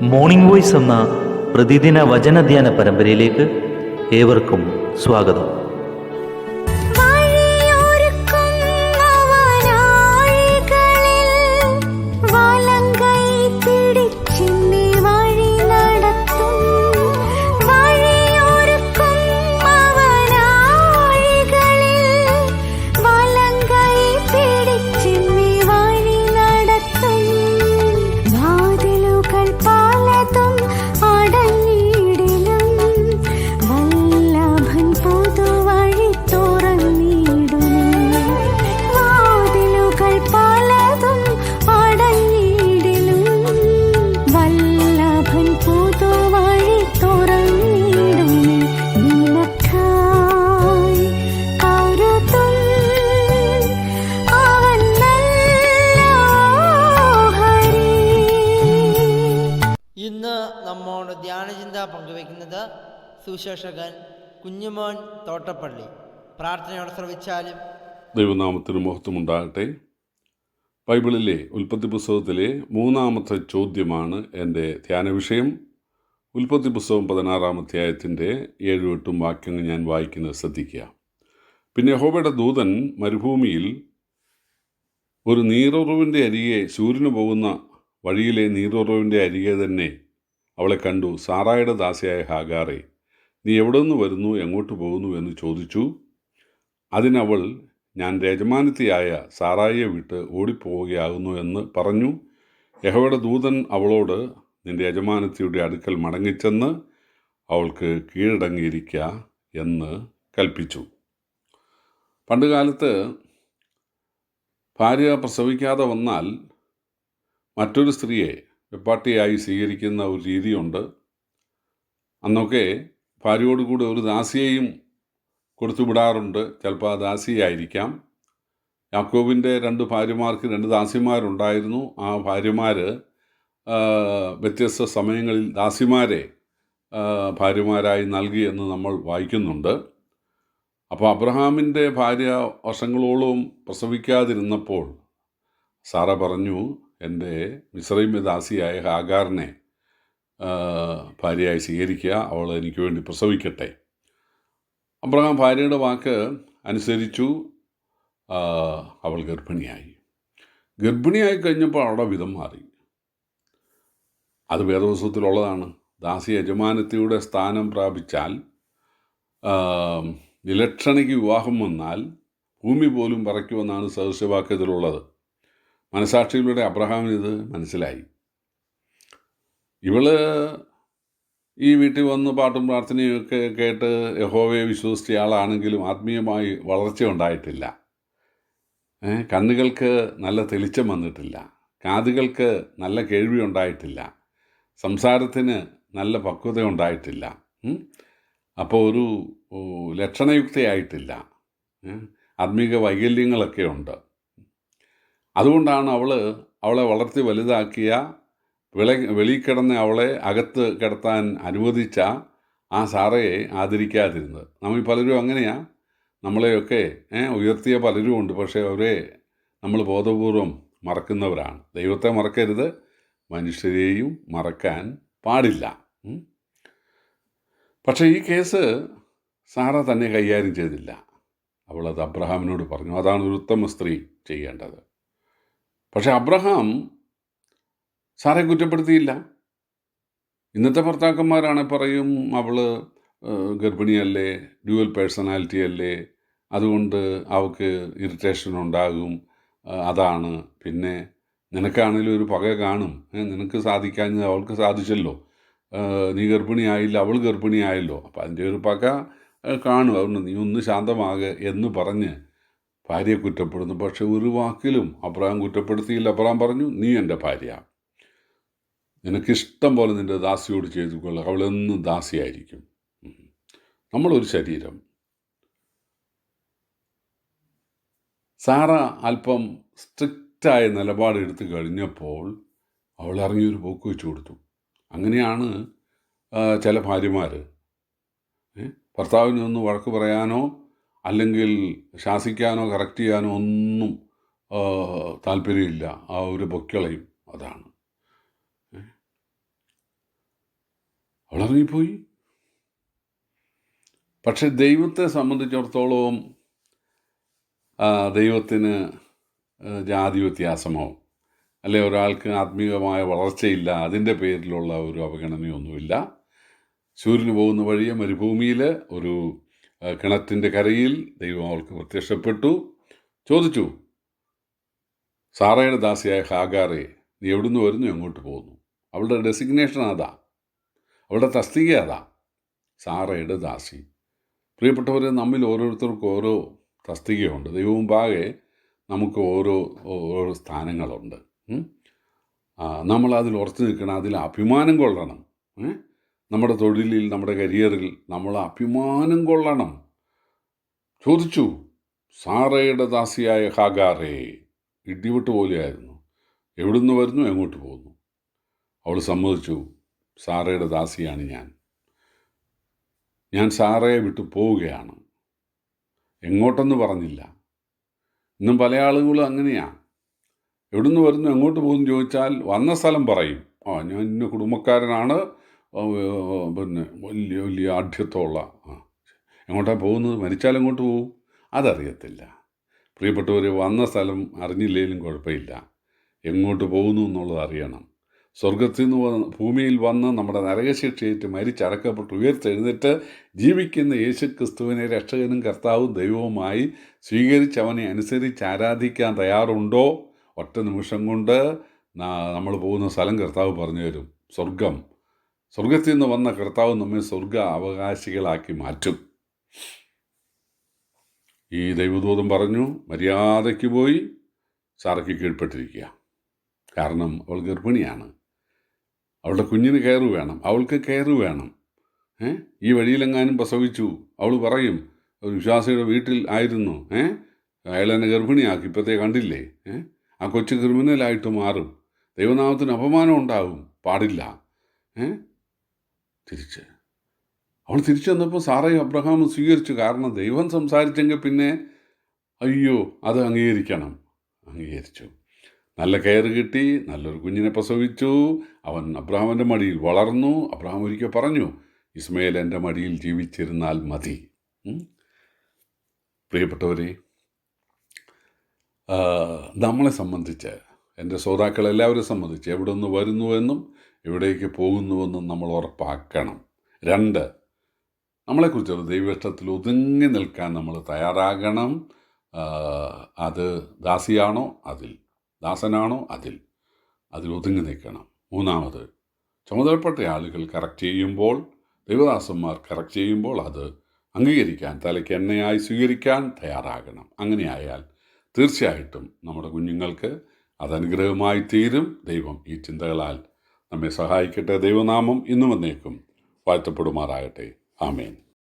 Morning voice എന്ന പ്രതിദിന വചനധ്യാന പരമ്പരയിലേക്ക് ഏവർക്കും സ്വാഗതം. ഇന്ന് നമ്മോട് ധ്യാനചിന്ത പങ്കുവയ്ക്കുന്നത് സുശേഷകൻ കുഞ്ഞുമോൻ തോട്ടപ്പള്ളി. പ്രാർത്ഥനയോടെ ശ്രവിച്ചാലും. ദൈവനാമത്തിന് മഹത്വമുണ്ടാകട്ടെ. ബൈബിളിലെ ഉൽപ്പത്തി പുസ്തകത്തിലെ 3-ാമത്തെ ചോദ്യമാണ് എൻ്റെ ധ്യാന വിഷയം. ഉൽപ്പത്തി പുസ്തകം 16-ാം അധ്യായത്തിൻ്റെ 7-8 വാക്യങ്ങൾ ഞാൻ വായിക്കുന്നത് ശ്രദ്ധിക്കുക. പിന്നെ യഹോവയുടെ ദൂതൻ മരുഭൂമിയിൽ ഒരു നീരുറവിൻ്റെ അരികെ, സൂര്യന് പോകുന്ന വഴിയിലെ നീരുറവിൻ്റെ അരികെ തന്നെ അവളെ കണ്ടു. സാറായുടെ ദാസിയായ ഹാഗാറെ, നീ എവിടെ നിന്ന് വരുന്നു, എങ്ങോട്ട് പോകുന്നു എന്ന് ചോദിച്ചു. അതിനവൾ, ഞാൻ യജമാനത്തിയായ സാറായിയെ വിട്ട് ഓടിപ്പോവുകയാകുന്നു എന്ന് പറഞ്ഞു. യഹോവയുടെ ദൂതൻ അവളോട്, നിന്റെ യജമാനത്തിയുടെ അടുക്കൽ മടങ്ങിച്ചെന്ന് അവൾക്ക് കീഴടങ്ങിയിരിക്കുക എന്ന് കൽപ്പിച്ചു. പണ്ടുകാലത്ത് ഭാര്യ പ്രസവിക്കാതെ വന്നാൽ മറ്റൊരു സ്ത്രീയെ വെപ്പാട്ടിയായി സ്വീകരിക്കുന്ന ഒരു രീതിയുണ്ട്. അന്നൊക്കെ ഭാര്യയോടുകൂടി ഒരു ദാസിയെയും കൊടുത്തു വിടാറുണ്ട്. ചിലപ്പോൾ ആ ദാസിയായിരിക്കാം. യാക്കോബിൻ്റെ 2 ഭാര്യമാർക്ക് 2 ദാസിമാരുണ്ടായിരുന്നു. ആ ഭാര്യമാർ വ്യത്യസ്ത സമയങ്ങളിൽ ദാസിമാരെ ഭാര്യമാരായി നൽകി എന്ന് നമ്മൾ വായിക്കുന്നുണ്ട്. അപ്പോൾ അബ്രഹാമിൻ്റെ ഭാര്യ വർഷങ്ങളോളം പ്രസവിക്കാതിരുന്നപ്പോൾ സാറ പറഞ്ഞു, എൻ്റെ മിസ്രൈമ്യ ദാസിയായ ഹാഗാറിനെ ഭാര്യയായി സ്വീകരിക്കുക, അവൾ എനിക്ക് വേണ്ടി പ്രസവിക്കട്ടെ. അബ്രഹാം ഭാര്യയുടെ വാക്ക് അനുസരിച്ചു. അവൾ ഗർഭിണിയായി കഴിഞ്ഞപ്പോൾ അവളുടെ വിധം മാറി. അത് വേദപുസ്തകത്തിലുള്ളതാണ്. ദാസി യജമാനത്തിയുടെ സ്ഥാനം പ്രാപിച്ചാൽ, വിലക്ഷണിക്ക് വിവാഹം വന്നാൽ ഭൂമി പോലും പറയ്ക്കുമെന്നാണ് സദൃശവാക്യത്തിലുള്ളത്. മനസാക്ഷിയിലൂടെ അബ്രഹാമിന് ഇത് മനസ്സിലായി. ഇവള് ഈ വീട്ടിൽ വന്ന് പാട്ടും പ്രാർത്ഥനയൊക്കെ കേട്ട് യഹോവയെ വിശ്വസിച്ച ആളാണെങ്കിലും ആത്മീയമായി വളർച്ച ഉണ്ടായിട്ടില്ല. കണ്ണുകൾക്ക് നല്ല തെളിച്ചം വന്നിട്ടില്ല, കാതുകൾക്ക് നല്ല കേൾവി ഉണ്ടായിട്ടില്ല, സംസാരത്തിന് നല്ല പക്വത ഉണ്ടായിട്ടില്ല. അപ്പോൾ ഒരു ലക്ഷണയുക്തയായിട്ടില്ല, ആത്മീക വൈകല്യങ്ങളൊക്കെ ഉണ്ട്. അതുകൊണ്ടാണ് അവളെ വളർത്തി വലുതാക്കിയ, വെളിയിൽ കിടന്ന് അവളെ അകത്ത് കിടത്താൻ അനുവദിച്ച ആ സാറയെ ആദരിക്കാതിരുന്നത്. നമ്മൾ പലരും അങ്ങനെയാണ്. നമ്മളെയൊക്കെ ഉയർത്തിയ പലരും ഉണ്ട്, പക്ഷേ അവരെ നമ്മൾ ബോധപൂർവം മറക്കുന്നവരാണ്. ദൈവത്തെ മറക്കരുത്, മനുഷ്യരെയും മറക്കാൻ പാടില്ല. പക്ഷേ ഈ കേസ് സാറ തന്നെ കൈകാര്യം ചെയ്തില്ല. അവളത് അബ്രഹാമിനോട് പറഞ്ഞു. അതാണ് ഒരു ഉത്തമ സ്ത്രീ ചെയ്യേണ്ടത്. പക്ഷെ അബ്രഹാം സാറെ കുറ്റപ്പെടുത്തിയില്ല. ഇന്നത്തെ ഭർത്താക്കന്മാരാണ് പറയും, അവൾ ഗർഭിണിയല്ലേ, ഡ്യുവൽ പേഴ്സണാലിറ്റി അല്ലേ, അതുകൊണ്ട് അവൾക്ക് ഇറിറ്റേഷൻ ഉണ്ടാകും, അതാണ്. പിന്നെ നിനക്കാണെങ്കിലും ഒരു പക കാണും, നിനക്ക് സാധിക്കാഞ്ഞത് അവൾക്ക് സാധിച്ചല്ലോ, നീ ഗർഭിണിയായില്ല, അവൾ ഗർഭിണിയായല്ലോ, അപ്പം അതിൻ്റെ ഒരു പക കാണും, അതുകൊണ്ട് നീ ഒന്ന് ശാന്തമാകുക എന്ന് പറഞ്ഞ് ഭാര്യയെ കുറ്റപ്പെടുന്നു. പക്ഷെ ഒരു വാക്കിലും അബ്രഹാം കുറ്റപ്പെടുത്തിയില്ല. അബ്രഹാം പറഞ്ഞു, നീ എൻ്റെ ഭാര്യ, നിനക്കിഷ്ടം പോലെ നിൻ്റെ ദാസിയോട് ചെയ്തുകൊള്ളുക, അവളെന്നും ദാസിയായിരിക്കും. നമ്മളൊരു ശരീരം. സാറ അല്പം സ്ട്രിക്റ്റായ നിലപാടെടുത്ത് കഴിഞ്ഞപ്പോൾ അവൾ ഇറങ്ങിയൊരു പോക്ക് വെച്ചു കൊടുത്തു. അങ്ങനെയാണ് ചില ഭാര്യമാർ ഭർത്താവിനെ ഒന്ന് വഴക്ക് പറയാനോ അല്ലെങ്കിൽ ശാസിക്കാനോ കറക്റ്റ് ചെയ്യാനോ ഒന്നും താല്പര്യമില്ല. ആ ഒരു പൊക്കളയും അതാണ്. ഉറങ്ങിപ്പോയി. പക്ഷെ ദൈവത്തെ സംബന്ധിച്ചിടത്തോളം ദൈവത്തിന് ജാതി വ്യത്യാസമോ അല്ലെ ഒരാൾക്ക് ആത്മീയമായ വളർച്ചയില്ല അതിൻ്റെ പേരിലുള്ള ഒരു അവഗണനയൊന്നുമില്ല. സൂര്യന് പോകുന്ന വഴിയെ മരുഭൂമിയിൽ ഒരു കിണറ്റിൻ്റെ കരയിൽ ദൈവം അവൾക്ക് പ്രത്യക്ഷപ്പെട്ടു. ചോദിച്ചു, സാറയുടെ ദാസിയായ ഹാഗാറെ, നീ എവിടുന്ന് വരുന്നു, എങ്ങോട്ട് പോകുന്നു? അവളുടെ ഡെസിഗ്നേഷൻ അതാ, അവളുടെ തസ്തിക അതാ, സാറയുടെ ദാസി. പ്രിയപ്പെട്ടവർ, നമ്മിൽ ഓരോരുത്തർക്കും ഓരോ തസ്തികയുണ്ട്. ദൈവമുമ്പാകെ നമുക്ക് ഓരോ സ്ഥാനങ്ങളുണ്ട്. നമ്മൾ അതിൽ ഉറച്ചു നിൽക്കണം, അതിൽ അഭിമാനം കൊള്ളണം. നമ്മുടെ തൊഴിലിൽ, നമ്മുടെ കരിയറിൽ നമ്മൾ അഭിമാനം കൊള്ളണം. ചോദിച്ചു, സാറയുടെ ദാസിയായ ഹാഗാറേ, ഇടിവിട്ട് പോലെയായിരുന്നു, എവിടുന്ന് വരുന്നു, എങ്ങോട്ട് പോകുന്നു? അവൾ സമ്മതിച്ചു, സാറയുടെ ദാസിയാണ് ഞാൻ സാറയെ വിട്ടു പോവുകയാണ്. എങ്ങോട്ടെന്ന് പറഞ്ഞില്ല. ഇന്നും പല ആളുകളും അങ്ങനെയാണ്. എവിടുന്ന് വരുന്നു, എങ്ങോട്ട് പോകുന്നു ചോദിച്ചാൽ വന്ന സ്ഥലം പറയും. ഞാൻ ഇന്ന കുടുംബക്കാരനാണ്, പിന്നെ വലിയ വലിയ ആഢ്യത്വമുള്ള. എങ്ങോട്ടാണ് പോകുന്നത്? മരിച്ചാൽ എങ്ങോട്ട് പോകും? അതറിയത്തില്ല. പ്രിയപ്പെട്ടവർ, വന്ന സ്ഥലം അറിഞ്ഞില്ലെങ്കിലും കുഴപ്പമില്ല, എങ്ങോട്ട് പോകുന്നു എന്നുള്ളത് അറിയണം. സ്വർഗത്തിൽ നിന്ന് ഭൂമിയിൽ വന്ന് നമ്മുടെ നരകശിക്ഷയേറ്റ് മരിച്ചടക്കപ്പെട്ട് ഉയർത്തെഴുന്നേറ്റ് ജീവിക്കുന്ന യേശു ക്രിസ്തുവിനെ രക്ഷകനും കർത്താവും ദൈവവുമായി സ്വീകരിച്ച് അവനെ അനുസരിച്ച് ആരാധിക്കാൻ തയ്യാറുണ്ടോ? ഒറ്റ നിമിഷം കൊണ്ട് നമ്മൾ പോകുന്ന സ്ഥലം കർത്താവ് പറഞ്ഞു തരും. സ്വർഗത്തിൽ നിന്ന് വന്ന കർത്താവ് നമ്മെ സ്വർഗ അവകാശികളാക്കി മാറ്റും. ഈ ദൈവദൂതൻ പറഞ്ഞു, മര്യാദയ്ക്ക് പോയി സാറയ്ക്ക് കീഴ്പ്പെട്ടിരിക്കുക. കാരണം അവൾ ഗർഭിണിയാണ്, അവളുടെ കുഞ്ഞിന് കെയർ വേണം, അവൾക്ക് കെയർ വേണം. ഈ വഴിയിലെങ്ങാനും പ്രസവിച്ചു, അവൾ പറയും ഒരു വിശ്വാസിയുടെ വീട്ടിൽ ആയിരുന്നു, അയാളെന്നെ ഗർഭിണിയാക്കി, ഇപ്പോഴത്തെ കണ്ടില്ലേ, ആ കൊച്ചു ക്രിമിനലായിട്ട് മാറും, ദൈവനാമത്തിന് അപമാനം ഉണ്ടാവും, പാടില്ല. അവൾ തിരിച്ചു വന്നപ്പോൾ സാറയും അബ്രഹാമും സ്വീകരിച്ചു. കാരണം ദൈവം സംസാരിച്ചെങ്കിൽ പിന്നെ അയ്യോ അത് അംഗീകരിച്ചു. നല്ല കെയർ കിട്ടി, നല്ലൊരു കുഞ്ഞിനെ പ്രസവിച്ചു. അവൻ അബ്രഹാമിൻ്റെ മടിയിൽ വളർന്നു. അബ്രഹാം ഒരിക്കൽ പറഞ്ഞു, ഇസ്മയേൽ എൻ്റെ മടിയിൽ ജീവിച്ചിരുന്നാൽ മതി. പ്രിയപ്പെട്ടവരെ, നമ്മളെ സംബന്ധിച്ച്, എൻ്റെ ശ്രോതാക്കളെല്ലാവരെ സംബന്ധിച്ച് എവിടെ നിന്ന് വരുന്നുവെന്നും എവിടേക്ക് പോകുന്നുവെന്നും നമ്മൾ ഉറപ്പാക്കണം. 2, നമ്മളെക്കുറിച്ചൊരു ദൈവേഷ്ടത്തിൽ ഒതുങ്ങി നിൽക്കാൻ നമ്മൾ തയ്യാറാകണം. അത് ദാസിയാണോ അതിൽ, ദാസനാണോ അതിൽ ഒതുങ്ങി നിൽക്കണം. 3, ചുമതലപ്പെട്ട ആളുകൾ കറക്റ്റ് ചെയ്യുമ്പോൾ, ദൈവദാസന്മാർ കറക്റ്റ് ചെയ്യുമ്പോൾ അത് അംഗീകരിക്കാൻ, തലയ്ക്ക് എണ്ണയായി സ്വീകരിക്കാൻ തയ്യാറാകണം. അങ്ങനെയായാൽ തീർച്ചയായിട്ടും നമ്മുടെ കുഞ്ഞുങ്ങൾക്ക് അത് അനുഗ്രഹമായി തീരും. ദൈവം ഈ ചിന്തകളാൽ നമ്മെ സഹായിക്കട്ടെ. ദൈവനാമം ഇന്നും എന്നേക്കും വാഴ്ത്തപ്പെടുമാറാകട്ടെ. ആമേൻ.